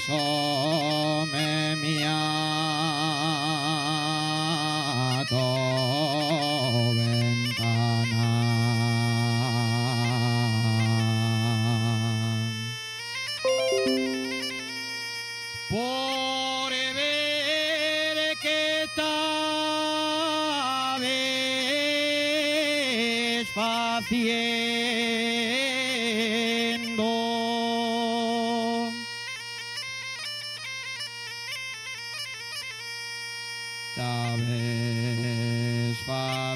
Asome mia to ventana. Por ver que estabas haciendo, estabas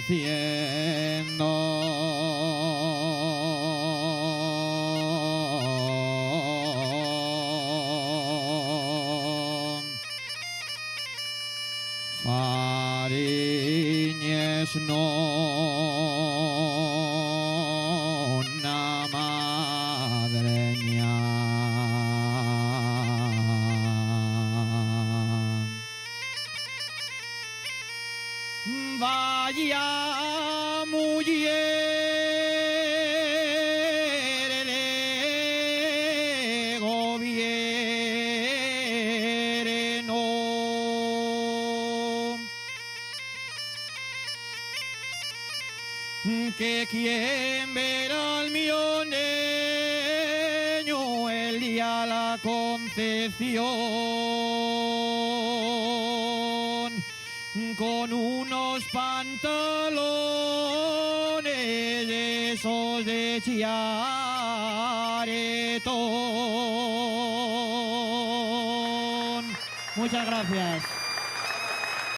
haciendo fariñes nona madreña. Vaya mujer de gobierno, que quien verá al mioneño el día la Concepción con unos pantalones esos de chiaretón. Muchas gracias.